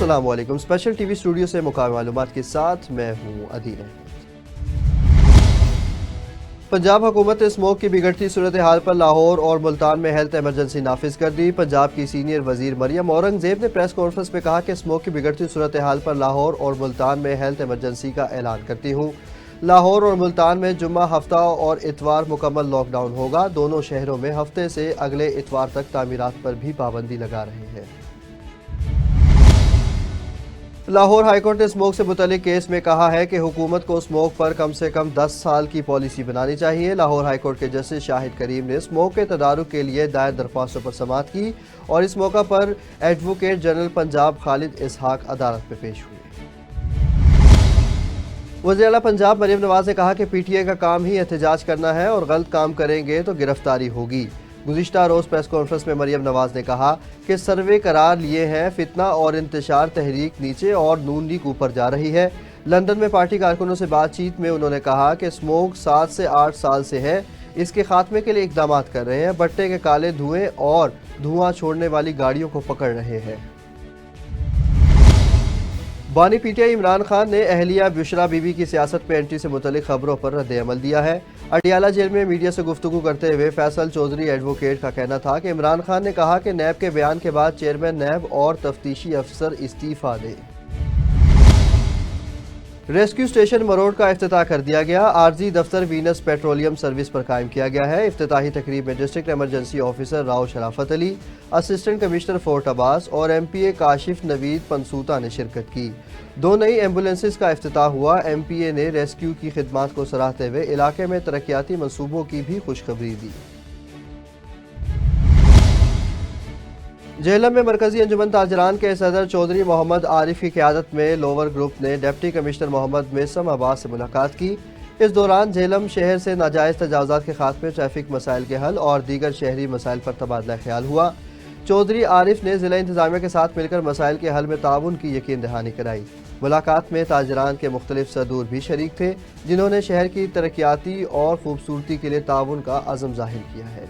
अस्सलाम वालेकुम। Special TV studio से मुकामी मालूमात के साथ मैं हूँ अदील। पंजाब हुकूमत ने स्मोक की बिगड़ती सूरत हाल पर लाहौर और मुल्तान में हेल्थ इमरजेंसी नाफिज कर दी। पंजाब की सीनियर वजीर मरियम औरंगजेब ने प्रेस कॉन्फ्रेंस में कहा कि स्मोक की बिगड़ती सूरत हाल पर लाहौर और मुल्तान में हेल्थ इमरजेंसी का ऐलान करती हूँ। लाहौर और मुल्तान में जुम्मा हफ्ता और इतवार मुकम्मल लॉकडाउन होगा। दोनों शहरों में हफ्ते से अगले इतवार तक तामीरात पर भी पाबंदी लगा रहे हैं। लाहौर हाईकोर्ट ने स्मोक से मुतल्लिक केस में कहा है कि हुकूमत को स्मोक पर कम से कम 10 साल की पॉलिसी बनानी चाहिए। लाहौर हाईकोर्ट के जस्टिस शाहिद करीम ने स्मोक के तदारुक के लिए दायर दरख्वास्तों पर समाअत की और इस मौका पर एडवोकेट जनरल पंजाब खालिद इसहाक अदालत में पेश हुए। वज़ीर आला पंजाब मरियम नवाज ने कहा कि पीटीआई का काम ही एहतजाज करना है और गलत काम करेंगे तो गिरफ्तारी होगी। गुज़िश्ता रोज़ प्रेस कॉन्फ्रेंस में मरियम नवाज ने कहा कि सर्वे करार लिए हैं, फितना और इंतशार तहरीक नीचे और नून लीग ऊपर जा रही है। लंदन में पार्टी कारकुनों से बातचीत में उन्होंने कहा कि स्मोक 7 से 8 साल से है, इसके खात्मे के लिए इकदाम कर रहे हैं। भट्टे के काले धुएं और धुआं छोड़ने वाली गाड़ियों को पकड़ रहे हैं। बानी पीटीआई इमरान खान ने अहलिया बुशरा बीबी की सियासत में एंट्री से मुतल्लिक खबरों पर रद्द अमल दिया है। अडियाला जेल में मीडिया से गुफ्तगू करते हुए फैसल चौधरी एडवोकेट का कहना था कि इमरान खान ने कहा कि नैब के बयान के बाद चेयरमैन नैब और तफ्तीशी अफसर इस्तीफा दें। रेस्क्यू स्टेशन मरोड़ का इफ्तिताह कर दिया गया। आरजी दफ्तर वीनस पेट्रोलियम सर्विस पर कायम किया गया है। इफ्तिताही तकरीब में डिस्ट्रिक्ट इमरजेंसी ऑफिसर राव शराफत Ali, assistant commissioner fort Abbas और एमपीए काशिफ नवीद पंसूता ने शिरकत की। 2 नई एम्बुलेंसेस का इफ्तिताह हुआ। एमपीए ने रेस्क्यू की खिदमात को सराहते हुए इलाके में तरक्याती मंसूबों की भी खुशखबरी दी। झेलम में मरकजी अंजुमन ताजरान के सदर चौधरी मोहम्मद आरिफ की क़यादत में लोअर ग्रुप ने डिप्टी कमिश्नर मोहम्मद मेसम अब्बास से मुलाकात की। इस दौरान झेलम शहर से नाजायज़ तजावुज़ात के खात्मे, ट्रैफिक मसाइल के हल और दीगर शहरी मसाइल पर तबादला ख्याल हुआ। चौधरी आरिफ ने ज़िला इंतज़ामिया के साथ मिलकर मसाइल के हल में ताउन की यकीन दहानी कराई। मुलाकात में ताजरान के मुख्तलिफ सदूर भी शरीक थे, जिन्होंने शहर की तरक्याती और खूबसूरती के लिए ताउन का अज़म ज़ाहिर किया है।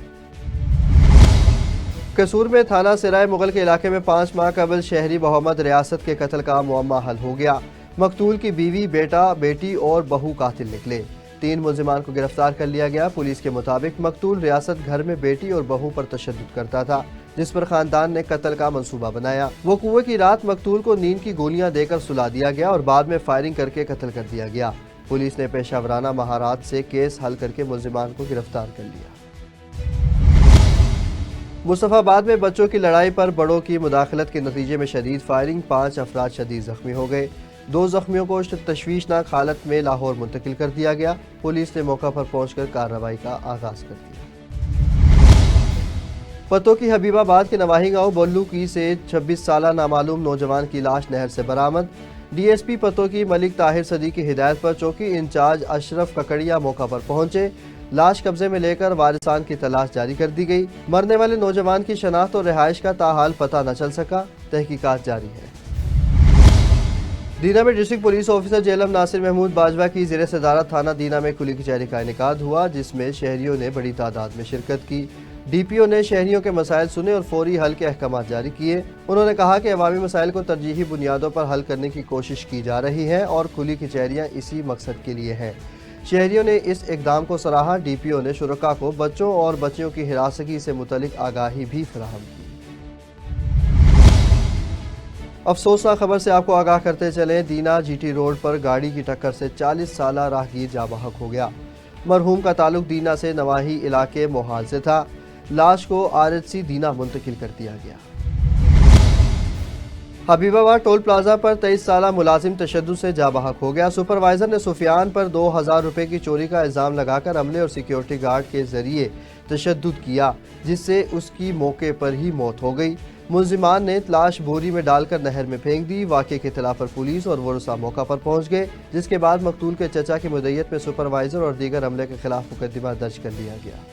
कसूर में थाना सिराय मुगल के इलाके में 5 माह कबल शहरी मोहम्मद रियासत के कत्ल का मुअम्मा हल हो गया। मकतूल की बीवी, बेटा, बेटी और बहू कातिल निकले। 3 मुल्जिमान को गिरफ्तार कर लिया गया। पुलिस के मुताबिक मकतूल रियासत घर में बेटी और बहू पर तशद्दुद करता था, जिस पर खानदान ने कत्ल का मंसूबा बनाया। वक़ूए की रात मकतूल को नींद की गोलियां देकर सुला दिया गया और बाद में फायरिंग करके कत्ल कर दिया गया। पुलिस ने पेशावराना महारात से केस हल करके मुल्जिमान को गिरफ्तार कर लिया। मुस्तफाबाद में बच्चों की लड़ाई पर बड़ों की मुदाखलत के नतीजे में शदीद फायरिंग, 5 अफराद शदीद जख्मी हो गए। 2 जख्मियों को तशवीशनाक हालत में लाहौर मुंतकिल कर दिया गया। पुलिस ने मौका पर पहुंचकर कार्रवाई का आगाज कर दिया। पतों की हबीबाबाद के नवाही गांव बोल्लू की से 26 साला नामालूम नौजवान की लाश नहर से बरामद। डीएसपी पतों की मलिक ताहिर सदी की हिदायत पर चौकी इंचार्ज अशरफ ककड़िया मौका पर पहुंचे। लाश कब्जे में लेकर वारिसान की तलाश जारी कर दी गई। मरने वाले नौजवान की शनाख्त और रिहाइश का ताहाल पता न चल सका। तहकीकात जारी है। दीना में district police officer Jhelum Nasir Mahmood Bajwa की ज़ेर सदारत थाना दीना में खुली कचहरी का इनेकाद हुआ, जिसमें शहरियों ने बड़ी तादाद में शिरकत की। डीपीओ ने शहरियों के मसाइल सुने और फौरी हल के अहकाम जारी किए। उन्होंने कहा कि अवामी मसाइल को तरजीही बुनियादों पर हल करने की कोशिश की जा रही है और खुली कचहरियाँ इसी मकसद के लिए हैं। शहरियों ने इस इकदाम को सराहा। डीपीओ ने शुरका को बच्चों और बच्चियों की हिरासगी से मुतल्लिक आगाही भी फराहम की। अफसोसनाक खबर से आपको आगाह करते चलें, दीना जीटी रोड पर गाड़ी की टक्कर से 40 साला राहगीर जाँ बहक हो गया। मरहूम का ताल्लुक दीना से नवाही इलाके मोहाल से था। लाश को आरएचसी दीना मुंतकिल कर दिया गया। हबीबाबाद टोल प्लाजा पर 23 साला मुलाजिम तशद्दुद से जाँ बहक हो गया। सुपरवाइजर ने सुफियान पर 2000 रुपए की चोरी का इल्ज़ाम लगाकर अमले और सिक्योरिटी गार्ड के जरिए तशद्दुद किया, जिससे उसकी मौके पर ही मौत हो गई। मुल्जिमान ने लाश बोरी में डालकर नहर में फेंक दी। वाक़े की इत्तला पर पुलिस और वरुसा मौका पर पहुंच गए, जिसके बाद मकतूल के चचा की मुद्दत में सुपरवाइजर और दीगर अमले के खिलाफ मुकदमा दर्ज कर लिया गया।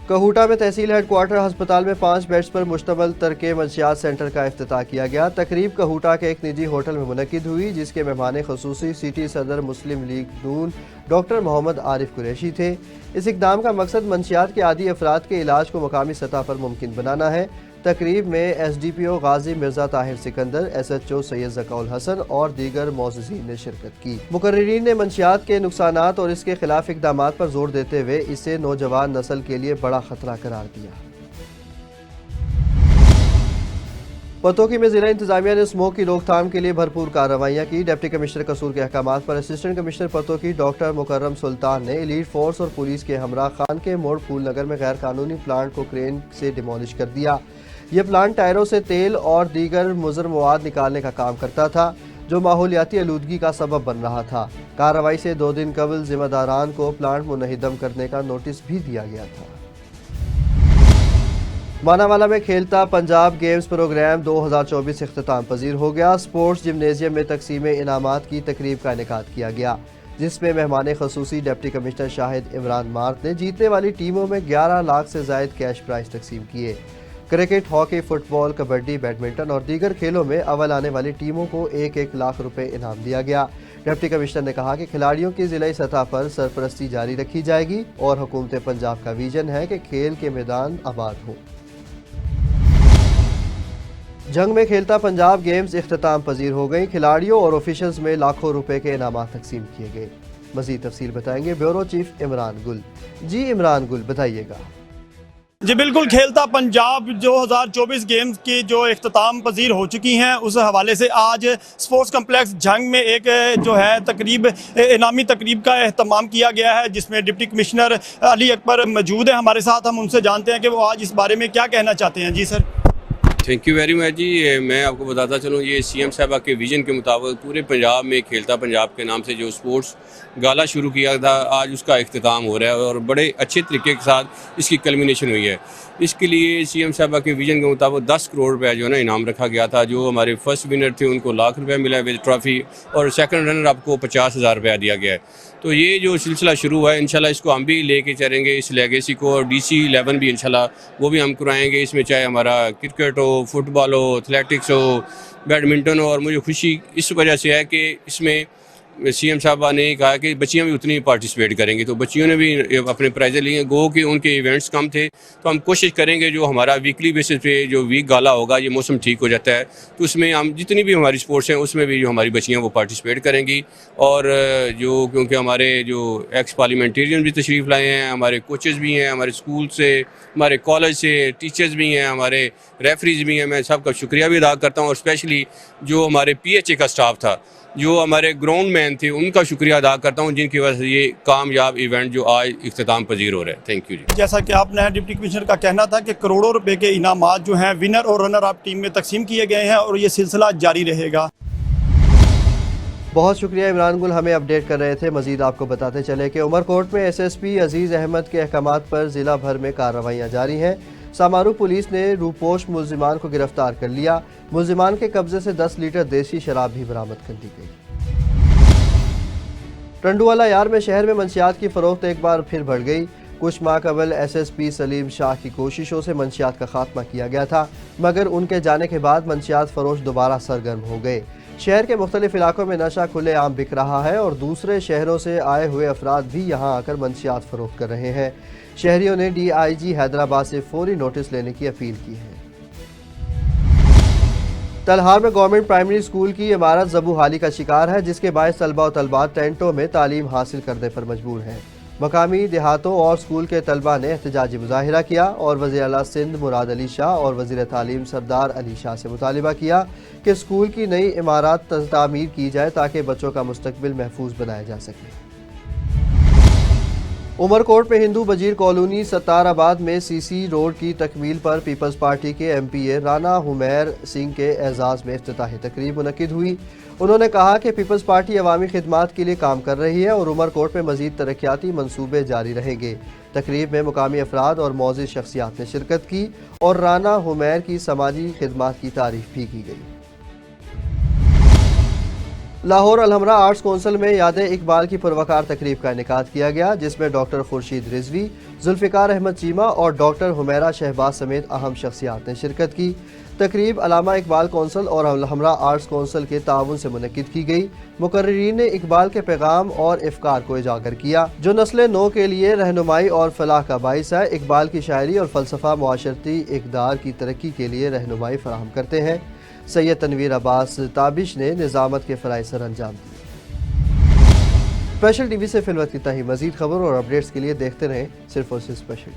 कहूटा में तहसील हेडक्वार्टर अस्पताल में 5 बेड्स पर मुश्तमिल तरके मंशियात सेंटर का इफ्तिताह किया गया। तकरीब कहूटा के एक निजी होटल में मुनक्किद हुई, जिसके मेहमान खसूसी सिटी सदर मुस्लिम लीग नून डॉक्टर मोहम्मद आरिफ कुरैशी थे। इस इक़दाम का मकसद मंशियात के आदी अफराद के इलाज को मकामी सतह पर मुमकिन बनाना है। तकरीब में SDPO गाजी मिर्जा ताहिर सिकंदर, SHO सैयद ज़काउल हसन और दीगर मौज़ूज़ीन ने शिरकत की। मुकर्रिरीन ने मंशियात के नुकसानात और इसके खिलाफ इक़दामात पर जोर देते हुए इसे नौजवान नस्ल के लिए बड़ा खतरा करार दिया। पतोकी में जिला इंतजामिया ने स्मोक की रोकथाम के लिए भरपूर कार्रवाइयाँ की। डिप्टी कमिश्नर कसूर के अहकामात पर असिस्टेंट कमिश्नर पतोकी डॉक्टर मुकर्रम सुल्तान ने एलीट फोर्स और पुलिस के हमरा खान के मोड़ फूल नगर में गैर कानूनी प्लांट को क्रेन से डिमोलिश कर दिया। यह प्लांट टायरों से तेल और दीगर मुज़र मवाद निकालने का काम करता था, जो माहौलियाती आलूदगी का सबब बन रहा था। कार्रवाई से 2 दिन कबल जिम्मेदारान को प्लांट मुनहदम करने का नोटिस भी दिया गया था। मानावाला में खेलता पंजाब गेम्स प्रोग्राम 2024 इख्तिताम पजीर हो गया। स्पोर्ट्स जिम्नेजियम में तकसीम इनामात की तकरीब का इनेकाद किया गया, जिसमें मेहमान खसूसी deputy commissioner Shahid Imran mart ने जीतने वाली टीमों में 11 लाख से जायद कैश प्राइज तकसीम किए। Cricket, hockey, football, kabaddi, badminton और दीगर खेलों में अव्वल आने वाली टीमों को 1-1 लाख रुपए इनाम दिया गया। डिप्टी कमिश्नर ने कहा कि खिलाड़ियों की जिलाई सतह पर सरपरस्ती जारी रखी जाएगी और हुकूमत पंजाब का विजन है कि खेल के मैदान आबाद हो। जंग में खेलता पंजाब गेम्स इख्तिताम पजीर हो गई। खिलाड़ियों और ऑफिशल्स में लाखों रुपए के इनामात तकसीम किए गए। मजीद तफसील बताएंगे ब्यूरो चीफ इमरान गुल। जी इमरान गुल, बताइएगा। जी बिल्कुल, खेलता पंजाब 2024 गेम्स की जो इख्तिताम पजीर हो चुकी हैं, उस हवाले से आज स्पोर्ट्स कम्प्लेक्स जंग में एक जो है तकरीब, इनामी तकरीब का एहतमाम किया गया है, जिसमें डिप्टी कमिश्नर अली अकबर मौजूद हैं हमारे साथ। हम उनसे जानते हैं कि वो आज इस बारे में क्या कहना चाहते हैं। जी sir. Thank you very much जी। मैं आपको बताता चलूँ, ये CM साहबा के विज़न के मुताबिक पूरे पंजाब में खेलता पंजाब के नाम से जो स्पोर्ट्स गाला शुरू किया था, आज उसका इख्तिताम हो रहा है और बड़े अच्छे तरीके के साथ इसकी कल्मिनेशन हुई है। इसके लिए CM साहबा के विज़न के मुताबिक 10 करोड़ रुपया जो है ना इनाम रखा गया था। जो हमारे फर्स्ट विनर थे उनको लाख रुपया मिला विद ट्रॉफी, और सेकंड रनर अप को 50,000 रुपया दिया गया है। तो ये जो सिलसिला शुरू हुआ है, इंशाल्लाह इसको हम भी लेके चलेंगे, इस लेगेसी को। और DC 11 भी इंशाल्लाह वो भी हम कराएंगे। इसमें चाहे हमारा क्रिकेट हो, फुटबॉल हो, एथलेटिक्स हो, बैडमिंटन हो। और मुझे खुशी इस वजह से है कि इसमें CM साहबा ने कहा कि बच्चियां भी उतनी पार्टिसिपेट करेंगी, तो बच्चियों ने भी अपने प्राइज़ें लिए। गो कि उनके इवेंट्स कम थे, तो हम कोशिश करेंगे जो हमारा वीकली बेसिस पे जो वीक गाला होगा, ये मौसम ठीक हो जाता है तो उसमें हम जितनी भी हमारी स्पोर्ट्स हैं उसमें भी जो हमारी बच्चियां वो पार्टिसिपेट करेंगी। और जो क्योंकि हमारे जो एक्स पार्लियामेंटेरियन भी तशरीफ़ लाए हैं, हमारे कोचेज़ भी हैं, हमारे स्कूल से, हमारे कॉलेज से टीचर्स भी हैं, हमारे रेफरीज भी हैं। मैं सबका शुक्रिया भी अदा करता हूँ। और स्पेशली जो हमारे PHA का स्टाफ था, जो हमारे ग्राउंड मैन थे, उनका शुक्रिया अदा करता हूँ, जिनकी वजह से ये कामयाब इवेंट जो आज इख्तिताम पजीर हो रहा है। थैंक यू जी। जैसा कि आपने डिप्टी कमिश्नर का कहना था कि करोड़ों रुपए के इनामात जो हैं विनर और रनर अप टीम में तकसीम किए गए हैं और ये सिलसिला जारी रहेगा। बहुत शुक्रिया इमरान गुल, हमें अपडेट कर रहे थे। मजीद आपको बताते चले कि उमरकोट में SSP अजीज़ अहमद के अहकामात पर ज़िला भर में कार्रवाइयाँ जारी हैं। सामारू पुलिस ने रूपोश मुलजिमान को गिरफ्तार कर लिया। मुलजिमान के कब्जे से 10 लीटर देसी शराब भी बरामद कर ली गई। टंडुवाला यार में शहर में मंशियात की फरोख्त एक बार फिर बढ़ गई। कुछ माह कबल SSP सलीम शाह की कोशिशों से मंशियात का खात्मा किया गया था, मगर उनके जाने के बाद मंशियात फरोश दोबारा सरगर्म हो गए। शहर के मुख्तलिफ इलाकों में नशा खुले आम बिक रहा है और दूसरे शहरों से आए हुए अफराद भी यहाँ आकर मंशियात फरोख्त कर रहे हैं। शहरियों ने DIG हैदराबाद से फौरी नोटिस लेने की अपील की है। तलहार में गवर्नमेंट प्राइमरी स्कूल की इमारत ज़बूहाली का शिकार है, जिसके बायस तलबा और तलबात टेंटों में तालीम हासिल करने पर मजबूर हैं। मकामी देहातों और स्कूल के तलबा ने एहतजाजी मुजाहिरा किया और वज़ीर आला सिंध मुराद अली शाह और वज़ीर तालीम सरदार अली शाह से मुतालिबा किया कि स्कूल की नई इमारत तामीर की जाए ताकि बच्चों का मुस्तकबिल महफूज बनाया जा सके। उमरकोट में हिंदू बजीर कॉलोनी सत्ताराबाद में CC रोड की तकमील पर पीपल्स पार्टी के MPA राना हुमैर सिंह के एजाज़ में इफ्तिताही तकरीब मुनक्किद हुई। उन्होंने कहा कि पीपल्स पार्टी अवामी खिदमात के लिए काम कर रही है और उमरकोट में मजीद तरक्याती मंसूबे जारी रहेंगे। तकरीब में मुकामी अफराद और मौजूद शख्सियात ने शिरकत की और राना हुमैर की समाजी खिदमात की तारीफ भी की गई। لاہور الحمرا آرٹس کونسل میں یاد اقبال کی پروقار تقریب کا انعقاد کیا گیا، جس میں ڈاکٹر خورشید رضوی، ذوالفقار احمد چیمہ اور ڈاکٹر حمیرہ شہباز سمیت اہم شخصیات نے شرکت کی۔ تقریب علامہ اقبال کونسل اور الحمرا آرٹس کونسل کے تعاون سے منعقد کی گئی۔ مقررین نے اقبال کے پیغام اور افکار کو اجاگر کیا، جو نسل نو کے لیے رہنمائی اور فلاح کا باعث ہے۔ اقبال کی شاعری اور فلسفہ معاشرتی اقدار کی ترقی کے لیے رہنمائی فراہم کرتے ہیں۔ سید تنویر عباس تابش نے نظامت کے فرائض سر انجام دیے۔ اسپیشل ٹی وی سے فی الوقت اتنا ہی۔ مزید خبر اور اپڈیٹس کے لیے دیکھتے رہیں صرف اور صرف اسپیشل۔